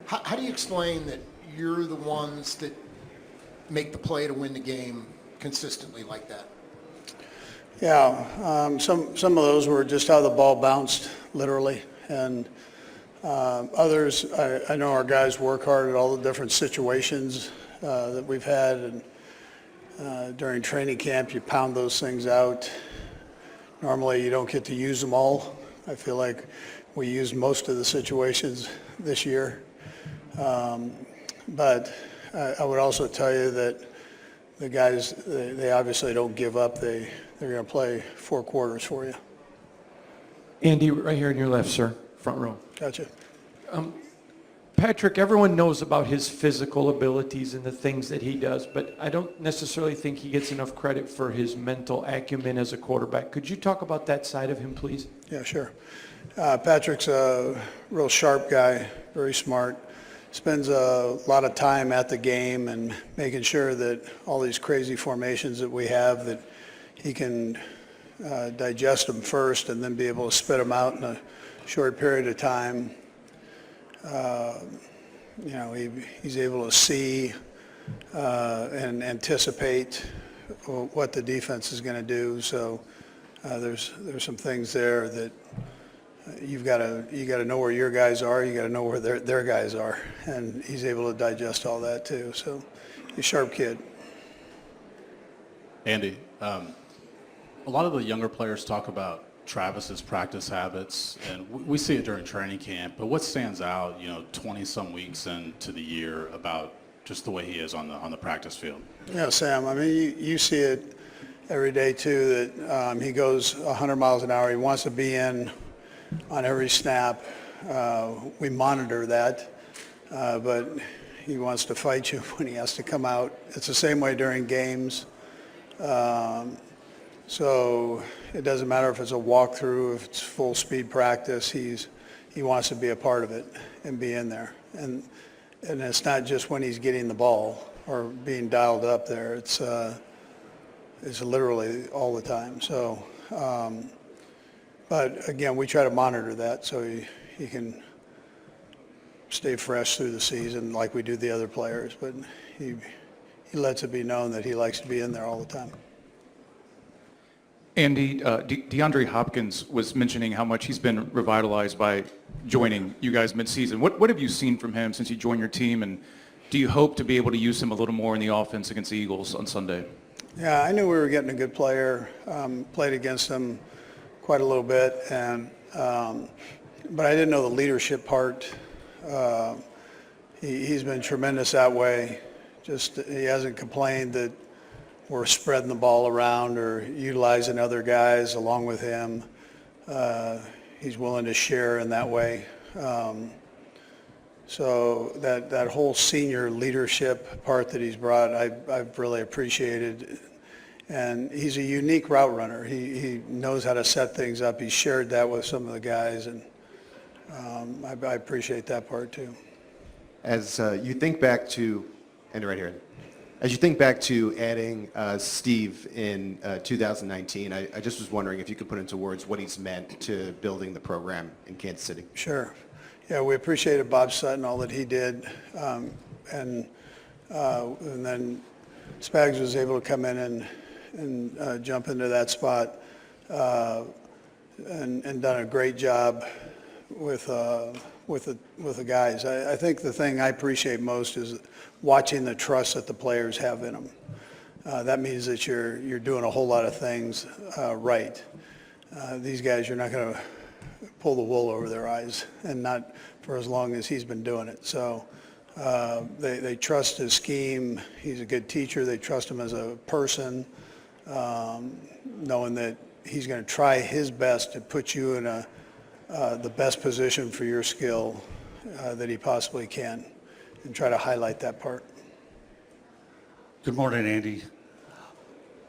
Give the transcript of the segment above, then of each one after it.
How do you explain that you're the ones that make the play to win the game consistently like that? Yeah, some of those were just how the ball bounced, literally, and others, I know our guys work hard at all the different situations that we've had, and during training camp, you pound those things out. Normally, you don't get to use them all. I feel like we used most of the situations this year, but I would also tell you that the guys, they obviously don't give up. They're going to play 4 quarters for you. Andy, right here on your left, sir, front row. Gotcha. Patrick, everyone knows about his physical abilities and the things that he does, but I don't necessarily think he gets enough credit for his mental acumen as a quarterback. Could you talk about that side of him, please? Yeah, sure. Patrick's a real sharp guy, very smart. Spends a lot of time at the game and making sure that all these crazy formations that we have, that he can digest them first and then be able to spit them out in a short period of time. He's able to see and anticipate what the defense is going to do. So there's some things there that you got to know where your guys are. You got to know where their guys are, and he's able to digest all that too. So he's a sharp kid. Andy, a lot of the younger players talk about Travis's practice habits, and we see it during training camp. But what stands out, 20-some weeks into the year, about just the way he is on the practice field? Yeah, Sam. I mean, you see it every day too. That he goes 100 miles an hour. He wants to be in on every snap. We monitor that, but he wants to fight you when he has to come out. It's the same way during games. So it doesn't matter if it's a walkthrough, if it's full speed practice. He wants to be a part of it and be in there. And it's not just when he's getting the ball or being dialed up there. It's literally all the time. So, but again, we try to monitor that so he can stay fresh through the season like we do the other players. But he lets it be known that he likes to be in there all the time. Andy, DeAndre Hopkins was mentioning how much he's been revitalized by joining you guys mid-season. What have you seen from him since he joined your team, and do you hope to be able to use him a little more in the offense against the Eagles on Sunday? Yeah, I knew we were getting a good player. Played against him quite a little bit, but I didn't know the leadership part. He's been tremendous that way. He hasn't complained that we're spreading the ball around or utilizing other guys along with him. He's willing to share in that way. So that whole senior leadership part that he's brought, I've really appreciated. And he's a unique route runner. He knows how to set things up. He's shared that with some of the guys, and I appreciate that part too. As you think back to, and right here, as you think back to adding Steve in 2019, I just was wondering if you could put into words what he's meant to building the program in Kansas City. Sure. Yeah, we appreciated Bob Sutton, all that he did. And then Spags was able to come in and jump into that spot and done a great job with the guys. I think the thing I appreciate most is watching the trust that the players have in them. That means that you're doing a whole lot of things right. These guys, you're not going to pull the wool over their eyes, and not for as long as he's been doing it. So they trust his scheme. He's a good teacher. They trust him as a person, knowing that he's going to try his best to put you in the best position for your skill that he possibly can, and try to highlight that part. Good morning, Andy.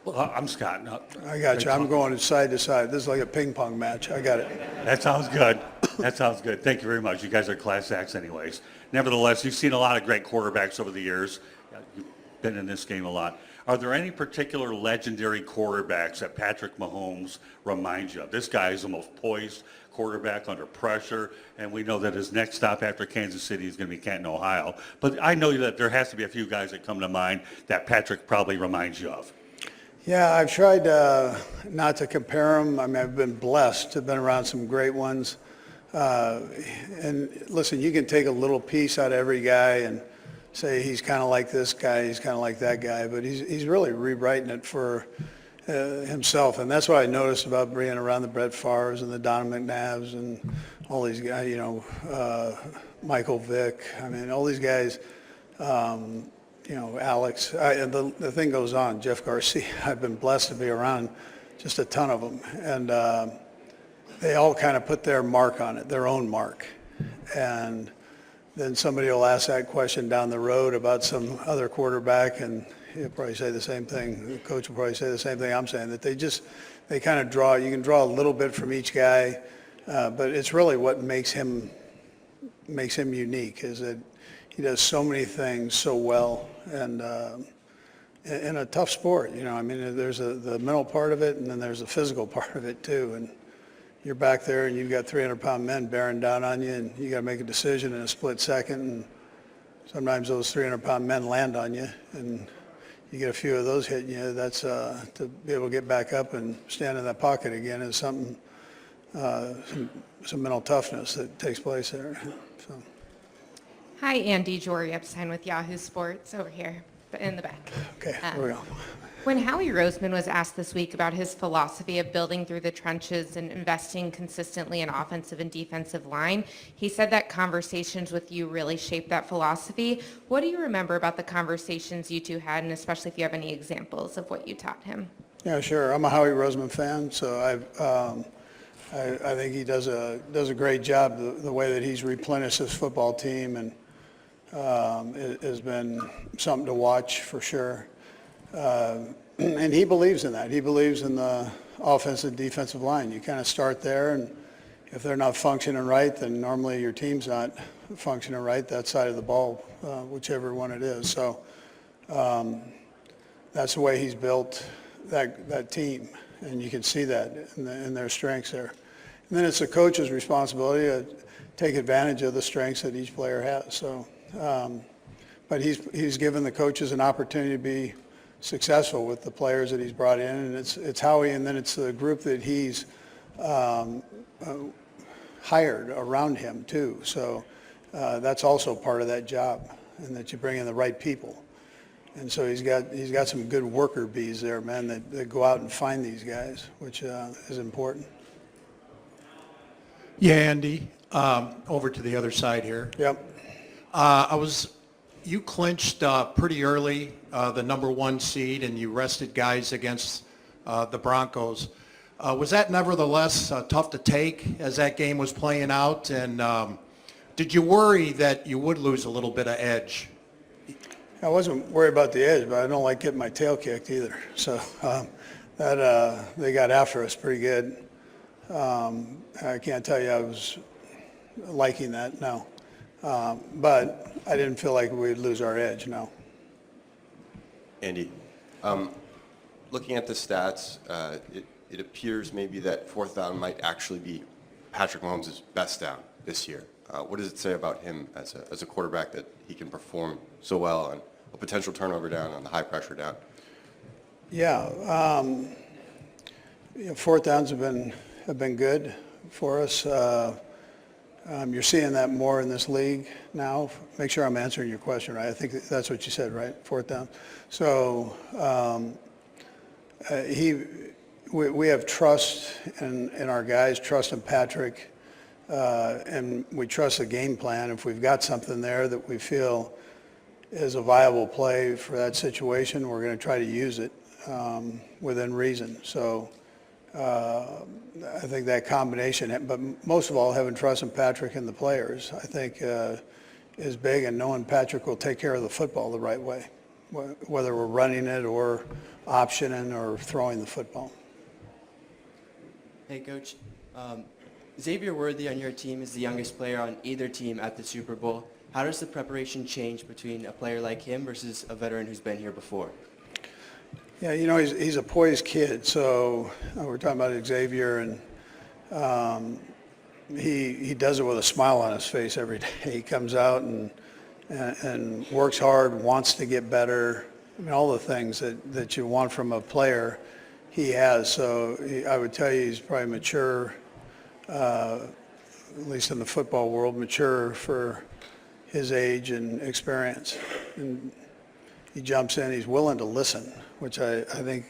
Well, I'm Scott. No, I got you. I'm going side to side. This is like a ping pong match. I got it. That sounds good. That sounds good. Thank you very much. You guys are class acts anyways. Nevertheless, you've seen a lot of great quarterbacks over the years. You've been in this game a lot. Are there any particular legendary quarterbacks that Patrick Mahomes reminds you of? This guy is the most poised quarterback under pressure, and we know that his next stop after Kansas City is going to be Canton, Ohio. But I know that there has to be a few guys that come to mind that Patrick probably reminds you of. Yeah, I've tried not to compare them. I mean, I've been blessed to have been around some great ones. And listen, you can take a little piece out of every guy and say he's kind of like this guy, he's kind of like that guy, but he's really rewriting it for himself. And that's what I noticed about being around the Brett Favres and the Don McNabbs and all these guys, you know, Michael Vick. I mean, all these guys, you know, Alex. And the thing goes on. Jeff Garcia, I've been blessed to be around just a ton of them. And they all kind of put their mark on it, their own mark. And then somebody will ask that question down the road about some other quarterback, and he'll probably say the same thing. The coach will probably say the same thing I'm saying, that they kind of draw, you can draw a little bit from each guy, but it's really what makes him unique, is that he does so many things so well, and in a tough sport, you know. I mean, there's the mental part of it, and then there's the physical part of it too. And you're back there and you've got 300-pound men bearing down on you, and you got to make a decision in a split second, and sometimes those 300-pound men land on you, and you get a few of those hitting you. That's to be able to get back up and stand in that pocket again is something, some mental toughness that takes place there. So. Hi, Andy. Jory Epstein with Yahoo Sports over here in the back. Okay, here we go. When Howie Roseman was asked this week about his philosophy of building through the trenches and investing consistently in offensive and defensive line, he said that conversations with you really shaped that philosophy. What do you remember about the conversations you two had, and especially if you have any examples of what you taught him? Yeah, sure. I'm a Howie Roseman fan, so I think he does a great job. The way that he's replenished his football team and it has been something to watch for sure. And he believes in that. He believes in the offensive and defensive line. You kind of start there, and if they're not functioning right, then normally your team's not functioning right, that side of the ball, whichever one it is. So that's the way he's built that team, and you can see that in their strengths there. And then it's the coach's responsibility to take advantage of the strengths that each player has. So, but he's given the coaches an opportunity to be successful with the players that he's brought in, and it's Howie, and then it's the group that he's hired around him too. So that's also part of that job, and that you bring in the right people. And so he's got some good worker bees there, man, that go out and find these guys, which is important. Yeah, Andy, over to the other side here. Yep. You clinched pretty early the number 1 seed, and you rested guys against the Broncos. Was that nevertheless tough to take as that game was playing out? And did you worry that you would lose a little bit of edge? I wasn't worried about the edge, but I don't like getting my tail kicked either. So they got after us pretty good. I can't tell you I was liking that, no. But I didn't feel like we'd lose our edge, no. Andy, looking at the stats, it appears maybe that 4th down might actually be Patrick Mahomes' best down this year. What does it say about him as a quarterback that he can perform so well on a potential turnover down, on the high pressure down? Yeah, 4th downs have been good for us. You're seeing that more in this league now. Make sure I'm answering your question right. I think that's what you said, right? 4th down. So we have trust in our guys, trust in Patrick, and we trust the game plan. If we've got something there that we feel is a viable play for that situation, we're going to try to use it within reason. So I think that combination, but most of all, having trust in Patrick and the players, I think is big, and knowing Patrick will take care of the football the right way, whether we're running it or optioning or throwing the football. Hey, Coach. Xavier Worthy on your team is the youngest player on either team at the Super Bowl. How does the preparation change between a player like him versus a veteran who's been here before? Yeah, he's a poised kid. So we're talking about Xavier, and he does it with a smile on his face every day. He comes out and works hard, wants to get better. I mean, all the things that you want from a player, he has. So I would tell you he's probably mature, at least in the football world, mature for his age and experience. And he jumps in, he's willing to listen, which I think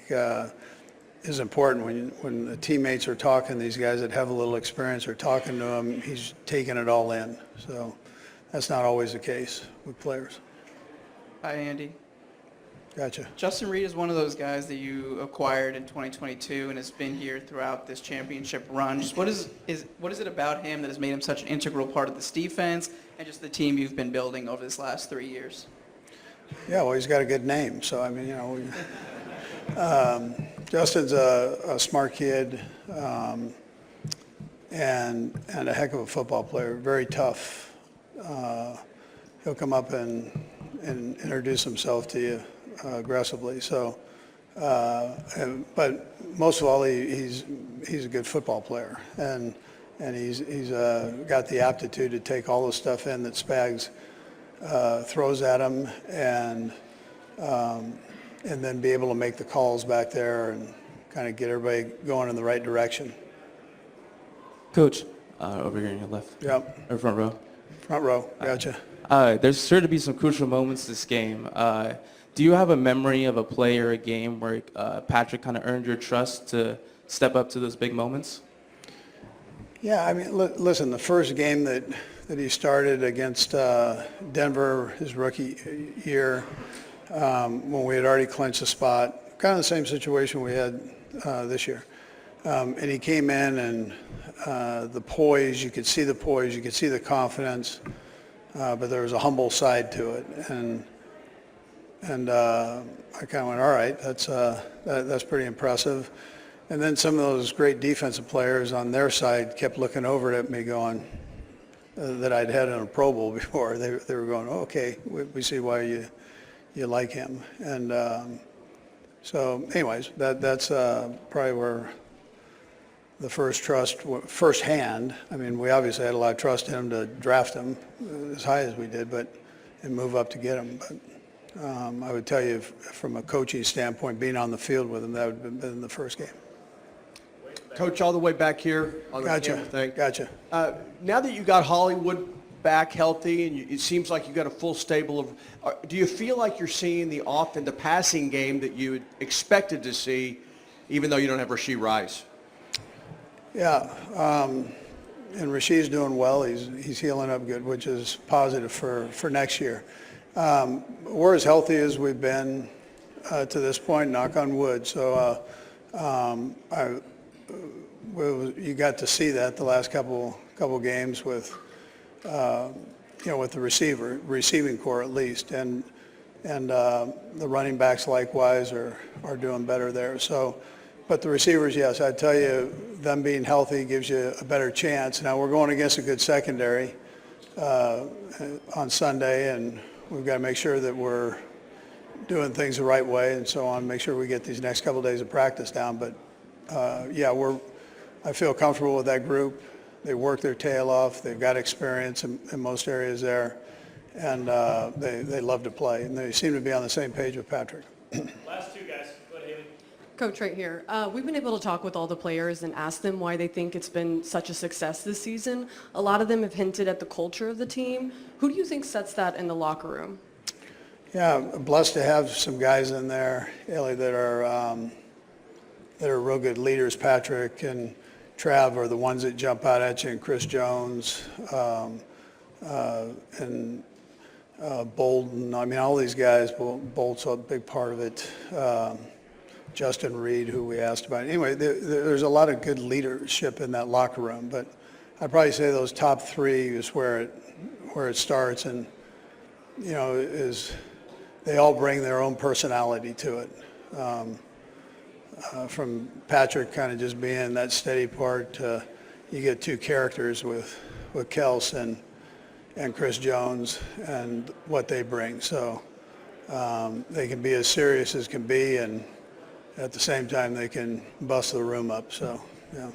is important. When the teammates are talking, these guys that have a little experience are talking to him, he's taking it all in. So that's not always the case with players. Hi, Andy. Gotcha. Justin Reid is one of those guys that you acquired in 2022 and has been here throughout this championship run. Just what is it about him that has made him such an integral part of this defense and just the team you've been building over this last 3 years? Yeah, well, he's got a good name. So, I mean, Justin's a smart kid and a heck of a football player, very tough. He'll come up and introduce himself to you aggressively. So, but most of all, he's a good football player, and he's got the aptitude to take all the stuff in that Spags throws at him, and then be able to make the calls back there and kind of get everybody going in the right direction. Coach, over here on your left. Yep. Or front row. Front row. Gotcha. There's sure to be some crucial moments this game. Do you have a memory of a play or a game where Patrick kind of earned your trust to step up to those big moments? Yeah, I mean, listen, the first game that he started against Denver, his rookie year, when we had already clinched a spot, kind of the same situation we had this year. And he came in, and the poise, you could see the poise, you could see the confidence, but there was a humble side to it. And I kind of went, all right, that's pretty impressive. And then some of those great defensive players on their side kept looking over at me going, that I'd had in a Pro Bowl before. They were going, oh, okay, we see why you like him. And so anyways, that's probably where the firsthand, I mean, we obviously had a lot of trust in him to draft him as high as we did, and move up to get him. But I would tell you, from a coaching standpoint, being on the field with him, that would have been the first game. Coach, all the way back here on the Gotcha. camera thing. Gotcha. Now that you got Hollywood back healthy, and it seems like you got a full stable of, do you feel like you're seeing the passing game that you had expected to see, even though you don't have Rashee Rice? Yeah, and Rasheed's doing well. He's healing up good, which is positive for next year. We're as healthy as we've been to this point, knock on wood. So you got to see that the last couple games with with the receiving core at least, and the running backs likewise are doing better there. So, but the receivers, yes, I'd tell you, them being healthy gives you a better chance. Now we're going against a good secondary on Sunday, and we've got to make sure that we're doing things the right way and so on. Make sure we get these next couple of days of practice down. But I feel comfortable with that group. They work their tail off. They've got experience in most areas there, and they love to play. And they seem to be on the same page with Patrick. Last two guys. Go ahead, Haley. Coach, right here. We've been able to talk with all the players and ask them why they think it's been such a success this season. A lot of them have hinted at the culture of the team. Who do you think sets that in the locker room? Yeah, blessed to have some guys in there, Ellie, that are real good leaders. Patrick and Trav are the ones that jump out at you, and Chris Jones and Bolden. I mean, all these guys. Bolt's a big part of it. Justin Reid, who we asked about. Anyway, there's a lot of good leadership in that locker room, but I'd probably say those top three is where it starts, and is they all bring their own personality to it. From Patrick kind of just being that steady part, you get two characters with Kelce and Chris Jones and what they bring. So they can be as serious as can be, and at the same time, they can bust the room up. So, yeah.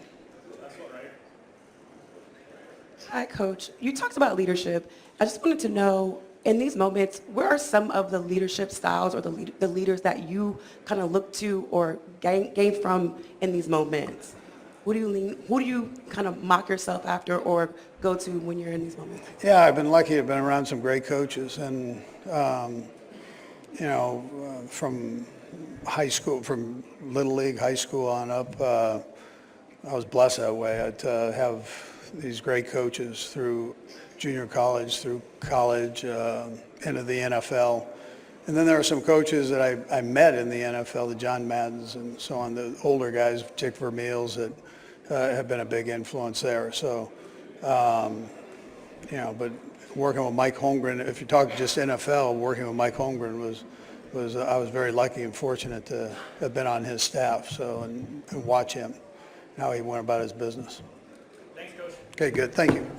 Hi, Coach. You talked about leadership. I just wanted to know, in these moments, where are some of the leadership styles or the leaders that you kind of look to or gain from in these moments? Who do you kind of mock yourself after or go to when you're in these moments? Yeah, I've been lucky. I've been around some great coaches, and from high school, from Little League, high school on up, I was blessed that way. To have these great coaches through junior college, through college, into the NFL. And then there are some coaches that I met in the NFL, the John Maddens and so on, the older guys, Dick Vermeils, that have been a big influence there. So, but working with Mike Holmgren, if you talk just NFL, working with Mike Holmgren was I was very lucky and fortunate to have been on his staff, so and watch him, how he went about his business. Thanks, Coach. Okay, good. Thank you.